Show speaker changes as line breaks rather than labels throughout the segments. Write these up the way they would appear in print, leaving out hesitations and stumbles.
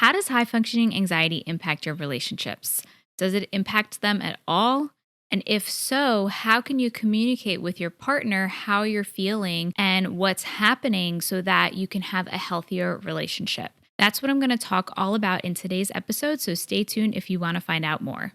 How does high functioning anxiety impact your relationships? Does it impact them at all? And if so, how can you communicate with your partner how you're feeling and what's happening so that you can have a healthier relationship? That's what I'm going to talk all about in today's episode. So stay tuned if you want to find out more.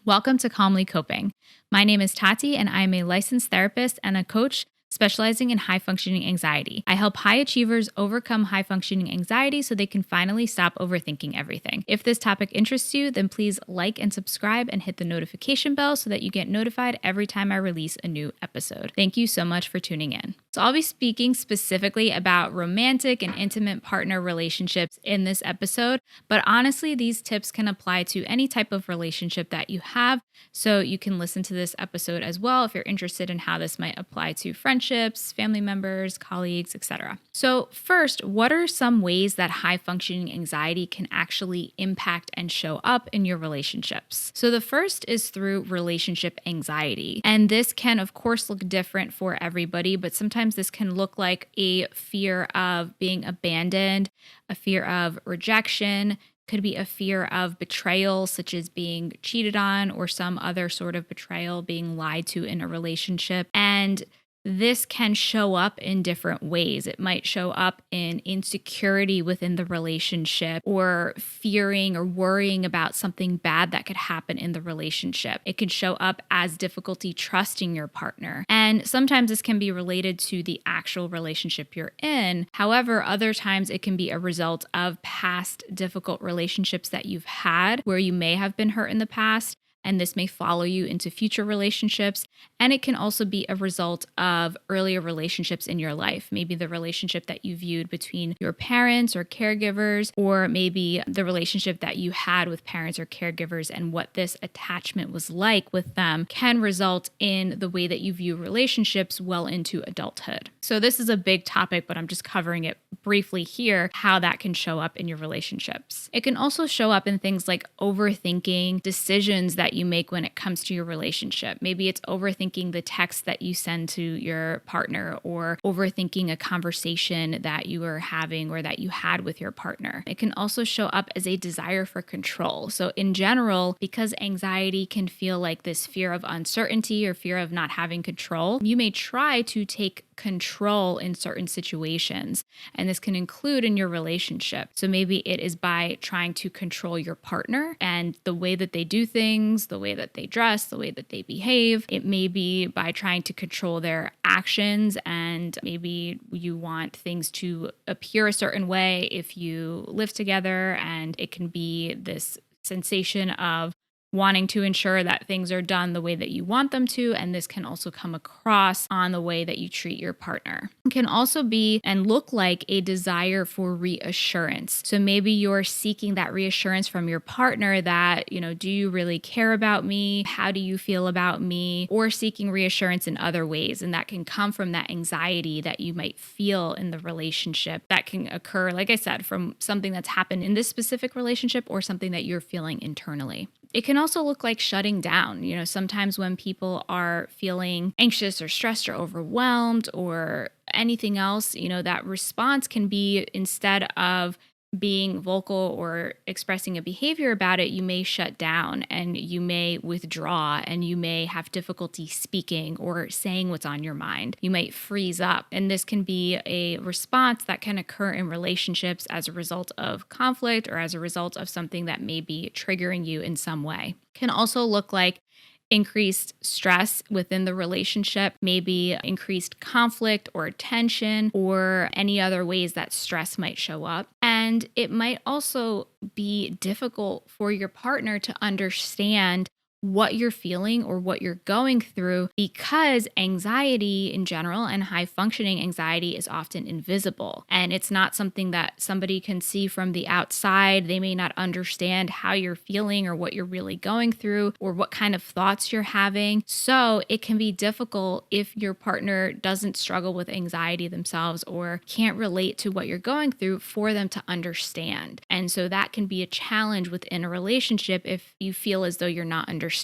Welcome to Calmly Coping. My name is Tati, and I'm a licensed therapist and a coach specializing in high functioning anxiety. I help high achievers overcome high functioning anxiety so they can finally stop overthinking everything. If this topic interests you, then please like and subscribe and hit the notification bell so that you get notified every time I release a new episode. Thank you so much for tuning in. So I'll be speaking specifically about romantic and intimate partner relationships in this episode, but honestly, these tips can apply to any type of relationship that you have. So you can listen to this episode as well if you're interested in how this might apply to friendships, family members, colleagues, etc. So first, what are some ways that high functioning anxiety can actually impact and show up in your relationships? So the first is through relationship anxiety. And this can, of course, look different for everybody, but sometimes this can look like a fear of being abandoned, a fear of rejection, could be a fear of betrayal, such as being cheated on or some other sort of betrayal, being lied to in a relationship. And this can show up in different ways. It might show up in insecurity within the relationship or fearing or worrying about something bad that could happen in the relationship. It can show up as difficulty trusting your partner. And sometimes this can be related to the actual relationship you're in. However, other times it can be a result of past difficult relationships that you've had where you may have been hurt in the past. And this may follow you into future relationships. And it can also be a result of earlier relationships in your life. Maybe the relationship that you viewed between your parents or caregivers, or maybe the relationship that you had with parents or caregivers and what this attachment was like with them can result in the way that you view relationships well into adulthood. So this is a big topic, but I'm just covering it briefly here, how that can show up in your relationships. It can also show up in things like overthinking decisions that you make when it comes to your relationship. Maybe it's overthinking the text that you send to your partner or overthinking a conversation that you are having or that you had with your partner. It can also show up as a desire for control. So in general, because anxiety can feel like this fear of uncertainty or fear of not having control, you may try to take control in certain situations. And this can include in your relationship. So maybe it is by trying to control your partner and the way that they do things, the way that they dress, the way that they behave. It may be by trying to control their actions, and maybe you want things to appear a certain way if you live together, and it can be this sensation of wanting to ensure that things are done the way that you want them to, and this can also come across on the way that you treat your partner. It can also be and look like a desire for reassurance. So maybe you're seeking that reassurance from your partner that, do you really care about me? How do you feel about me? Or seeking reassurance in other ways, and that can come from that anxiety that you might feel in the relationship that can occur, like I said, from something that's happened in this specific relationship or something that you're feeling internally. It can also look like shutting down. Sometimes when people are feeling anxious or stressed or overwhelmed or anything else, that response can be, instead of being vocal or expressing a behavior about it, you may shut down and you may withdraw and you may have difficulty speaking or saying what's on your mind. You might freeze up. And this can be a response that can occur in relationships as a result of conflict or as a result of something that may be triggering you in some way. It can also look like increased stress within the relationship, maybe increased conflict or tension or any other ways that stress might show up. And it might also be difficult for your partner to understand what you're feeling or what you're going through, because anxiety in general and high functioning anxiety is often invisible. And it's not something that somebody can see from the outside. They may not understand how you're feeling or what you're really going through or what kind of thoughts you're having. So it can be difficult if your partner doesn't struggle with anxiety themselves or can't relate to what you're going through for them to understand. And so that can be a challenge within a relationship if you feel as though you're not understood.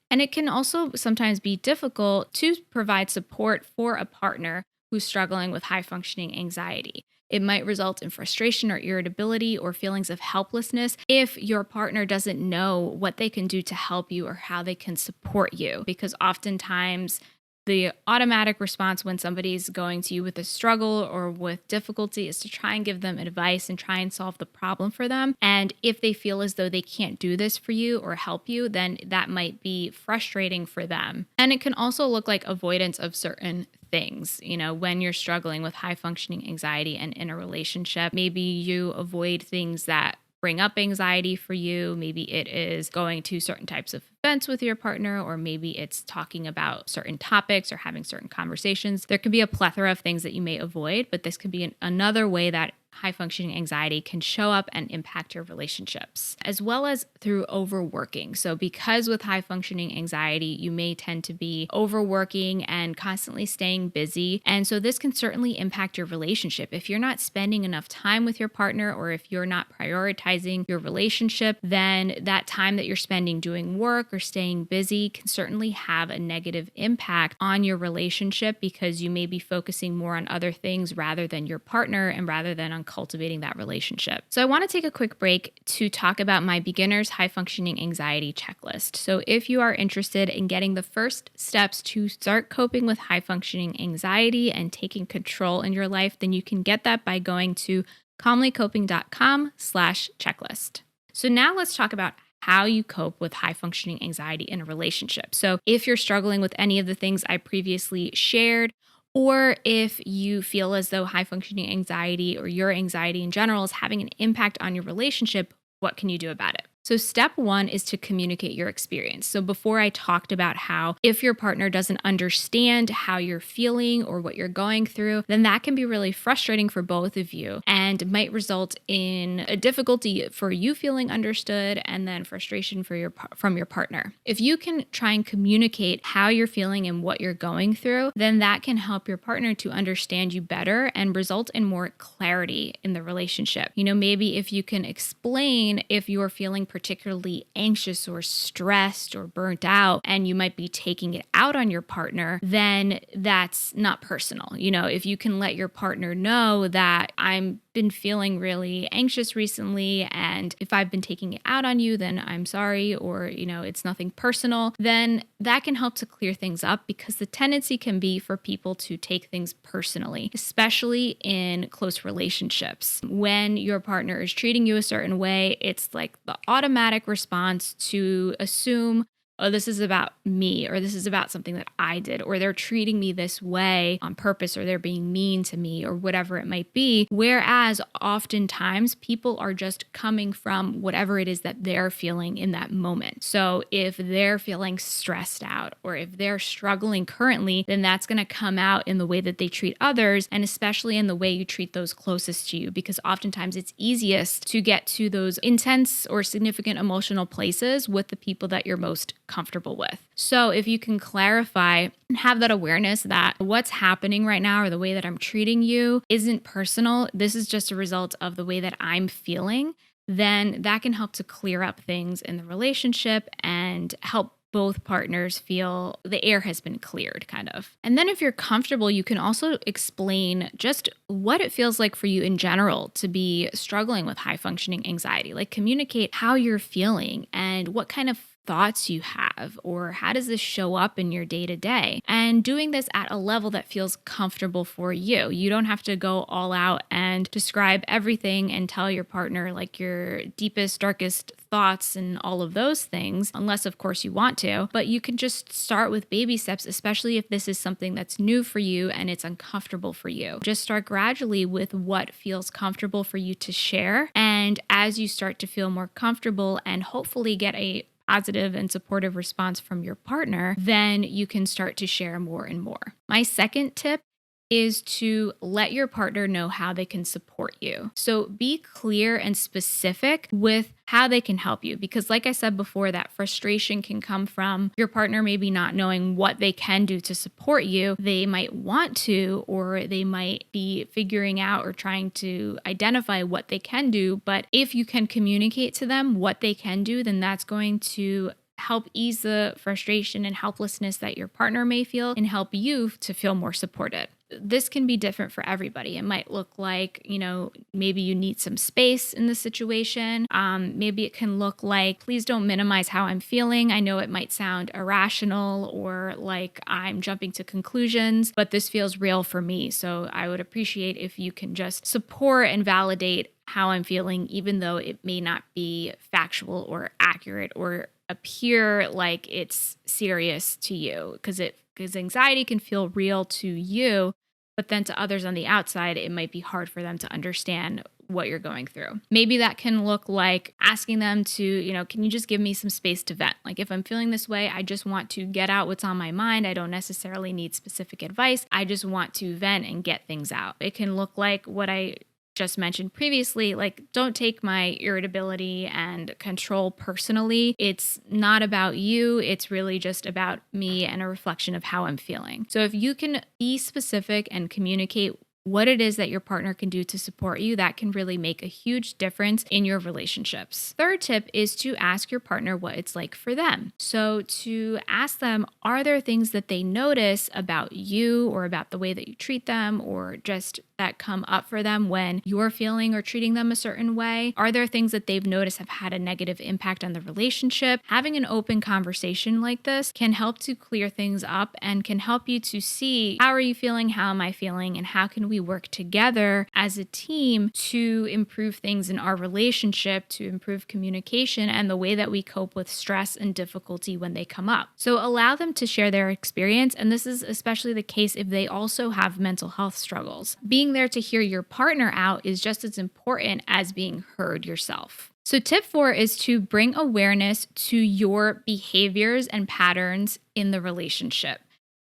And it can also sometimes be difficult to provide support for a partner who's struggling with high functioning anxiety. It might result in frustration or irritability or feelings of helplessness if your partner doesn't know what they can do to help you or how they can support you. Because oftentimes, the automatic response when somebody's going to you with a struggle or with difficulty is to try and give them advice and try and solve the problem for them. And if they feel as though they can't do this for you or help you, then that might be frustrating for them. And it can also look like avoidance of certain things. When you're struggling with high functioning anxiety and in a relationship, maybe you avoid things that bring up anxiety for you. Maybe it is going to certain types of events with your partner, or maybe it's talking about certain topics or having certain conversations. There could be a plethora of things that you may avoid, but this could be another way that high functioning anxiety can show up and impact your relationships, as well as through overworking. So because with high functioning anxiety, you may tend to be overworking and constantly staying busy. And so this can certainly impact your relationship. If you're not spending enough time with your partner, or if you're not prioritizing your relationship, then that time that you're spending doing work or staying busy can certainly have a negative impact on your relationship, because you may be focusing more on other things rather than your partner and rather than on cultivating that relationship. So I want to take a quick break to talk about my beginner's high functioning anxiety checklist. So if you are interested in getting the first steps to start coping with high functioning anxiety and taking control in your life, then you can get that by going to calmlycoping.com/checklist. So now let's talk about how you cope with high functioning anxiety in a relationship. So if you're struggling with any of the things I previously shared, or if you feel as though high functioning anxiety or your anxiety in general is having an impact on your relationship, what can you do about it? So step one is to communicate your experience. So before I talked about how if your partner doesn't understand how you're feeling or what you're going through, then that can be really frustrating for both of you and might result in a difficulty for you feeling understood and then frustration from your partner. If you can try and communicate how you're feeling and what you're going through, then that can help your partner to understand you better and result in more clarity in the relationship. Maybe if you can explain if you're feeling particularly anxious or stressed or burnt out, and you might be taking it out on your partner, then that's not personal. If you can let your partner know that I'm been feeling really anxious recently, and if I've been taking it out on you, then I'm sorry, or, it's nothing personal, then that can help to clear things up, because the tendency can be for people to take things personally, especially in close relationships. When your partner is treating you a certain way, it's like the automatic response to assume, oh, this is about me, or this is about something that I did, or they're treating me this way on purpose, or they're being mean to me, or whatever it might be. Whereas oftentimes people are just coming from whatever it is that they're feeling in that moment. So if they're feeling stressed out, or if they're struggling currently, then that's going to come out in the way that they treat others, and especially in the way you treat those closest to you, because oftentimes it's easiest to get to those intense or significant emotional places with the people that you're most comfortable with. So if you can clarify and have that awareness that what's happening right now or the way that I'm treating you isn't personal, this is just a result of the way that I'm feeling, then that can help to clear up things in the relationship and help both partners feel the air has been cleared, kind of. And then if you're comfortable, you can also explain just what it feels like for you in general to be struggling with high functioning anxiety. Like, communicate how you're feeling and what kind of thoughts you have, or how does this show up in your day to day, and doing this at a level that feels comfortable for you. You don't have to go all out and describe everything and tell your partner like your deepest, darkest thoughts and all of those things, unless of course you want to, but you can just start with baby steps, especially if this is something that's new for you and it's uncomfortable for you. Just start gradually with what feels comfortable for you to share. And as you start to feel more comfortable and hopefully get a positive and supportive response from your partner, then you can start to share more and more. My second tip is to let your partner know how they can support you. So be clear and specific with how they can help you. Because like I said before, that frustration can come from your partner maybe not knowing what they can do to support you. They might want to, or they might be figuring out or trying to identify what they can do. But if you can communicate to them what they can do, then that's going to help ease the frustration and helplessness that your partner may feel and help you to feel more supported. this can be different for everybody. It might look like, maybe you need some space in the situation. Maybe it can look like, please don't minimize how I'm feeling. I know it might sound irrational or like I'm jumping to conclusions, but this feels real for me. So I would appreciate if you can just support and validate how I'm feeling, even though it may not be factual or accurate or appear like it's serious to you, because anxiety can feel real to you, but then to others on the outside, it might be hard for them to understand what you're going through. Maybe that can look like asking them to, can you just give me some space to vent? Like if I'm feeling this way, I just want to get out what's on my mind. I don't necessarily need specific advice. I just want to vent and get things out. It can look like what I just mentioned previously, like don't take my irritability and control personally. It's not about you. It's really just about me and a reflection of how I'm feeling. So if you can be specific and communicate what it is that your partner can do to support you, that can really make a huge difference in your relationships. Third tip is to ask your partner what it's like for them. So to ask them, are there things that they notice about you or about the way that you treat them or just that come up for them when you're feeling or treating them a certain way? Are there things that they've noticed have had a negative impact on the relationship? Having an open conversation like this can help to clear things up and can help you to see, how are you feeling? How am I feeling? And how can we work together as a team to improve things in our relationship, to improve communication and the way that we cope with stress and difficulty when they come up. So allow them to share their experience. And this is especially the case if they also have mental health struggles. Being there to hear your partner out is just as important as being heard yourself. So tip 4 is to bring awareness to your behaviors and patterns in the relationship.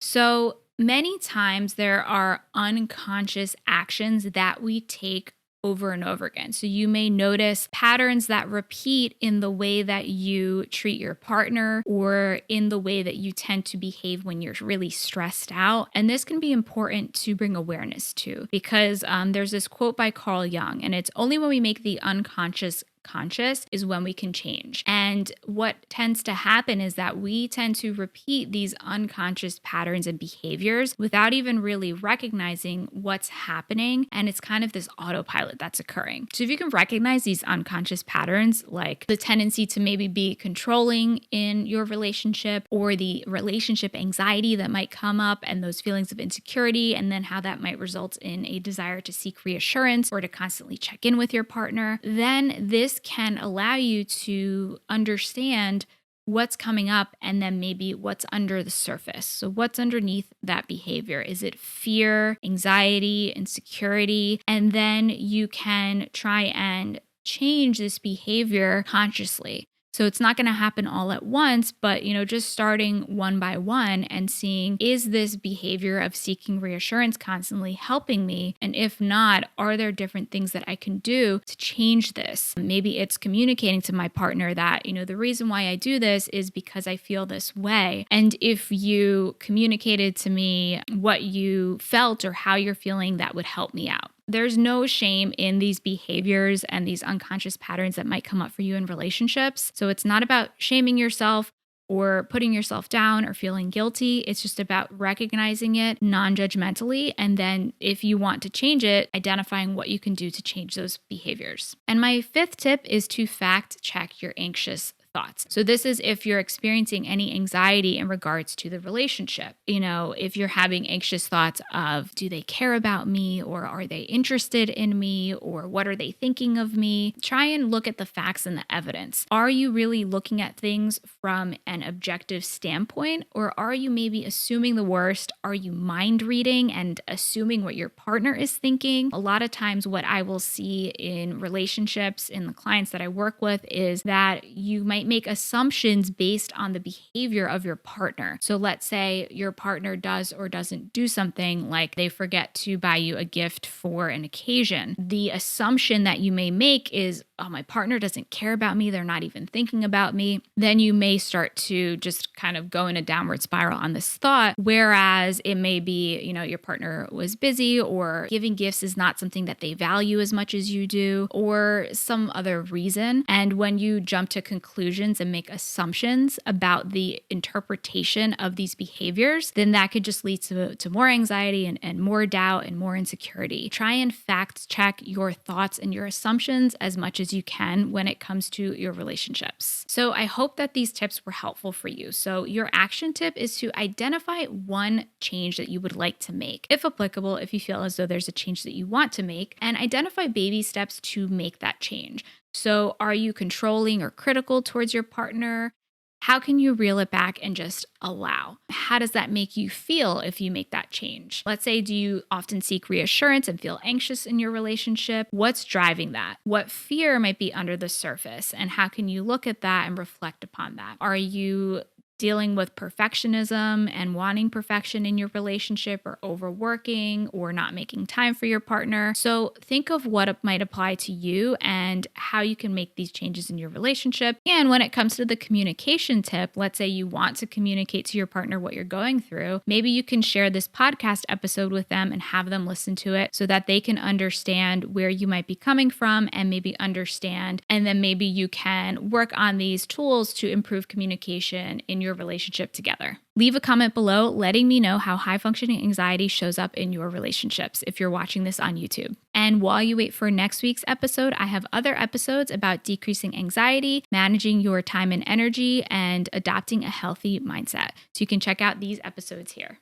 So many times there are unconscious actions that we take over and over again. So you may notice patterns that repeat in the way that you treat your partner or in the way that you tend to behave when you're really stressed out. And this can be important to bring awareness to because there's this quote by Carl Jung, and it's only when we make the unconscious conscious is when we can change. And what tends to happen is that we tend to repeat these unconscious patterns and behaviors without even really recognizing what's happening. And it's kind of this autopilot that's occurring. So if you can recognize these unconscious patterns, like the tendency to maybe be controlling in your relationship or the relationship anxiety that might come up and those feelings of insecurity, and then how that might result in a desire to seek reassurance or to constantly check in with your partner, then this can allow you to understand what's coming up and then maybe what's under the surface. So what's underneath that behavior? Is it fear, anxiety, insecurity? And then you can try and change this behavior consciously. So it's not going to happen all at once, but just starting one by one and seeing, is this behavior of seeking reassurance constantly helping me? And if not, are there different things that I can do to change this? Maybe it's communicating to my partner that, the reason why I do this is because I feel this way. And if you communicated to me what you felt or how you're feeling, that would help me out. There's no shame in these behaviors and these unconscious patterns that might come up for you in relationships. So it's not about shaming yourself or putting yourself down or feeling guilty. It's just about recognizing it non-judgmentally. And then if you want to change it, identifying what you can do to change those behaviors. And my 5th tip is to fact check your anxious thoughts. So this is if you're experiencing any anxiety in regards to the relationship. If you're having anxious thoughts of, do they care about me, or are they interested in me, or what are they thinking of me? Try and look at the facts and the evidence. Are you really looking at things from an objective standpoint, or are you maybe assuming the worst? Are you mind reading and assuming what your partner is thinking? A lot of times what I will see in relationships, in the clients that I work with, is that you might make assumptions based on the behavior of your partner. So let's say your partner does or doesn't do something, like they forget to buy you a gift for an occasion. The assumption that you may make is, oh, my partner doesn't care about me. They're not even thinking about me. Then you may start to just kind of go in a downward spiral on this thought. Whereas it may be, your partner was busy, or giving gifts is not something that they value as much as you do, or some other reason. And when you jump to conclusions conclusions and make assumptions about the interpretation of these behaviors, then that could just lead to more anxiety and more doubt and more insecurity. Try and fact check your thoughts and your assumptions as much as you can when it comes to your relationships. So I hope that these tips were helpful for you. So your action tip is to identify one change that you would like to make, if applicable, if you feel as though there's a change that you want to make, and identify baby steps to make that change. So are you controlling or critical towards your partner? How can you reel it back and just allow? How does that make you feel if you make that change? Let's say, do you often seek reassurance and feel anxious in your relationship? What's driving that? What fear might be under the surface? And how can you look at that and reflect upon that? Are you dealing with perfectionism and wanting perfection in your relationship, or overworking, or not making time for your partner? So think of what might apply to you and how you can make these changes in your relationship. And when it comes to the communication tip, let's say you want to communicate to your partner what you're going through. Maybe you can share this podcast episode with them and have them listen to it so that they can understand where you might be coming from and maybe understand. And then maybe you can work on these tools to improve communication in your relationship together. Leave a comment below letting me know how high functioning anxiety shows up in your relationships if you're watching this on YouTube. And while you wait for next week's episode, I have other episodes about decreasing anxiety, managing your time and energy, and adopting a healthy mindset. So you can check out these episodes here.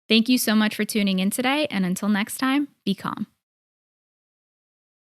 Thank you so much for tuning in today, and until next time, be calm.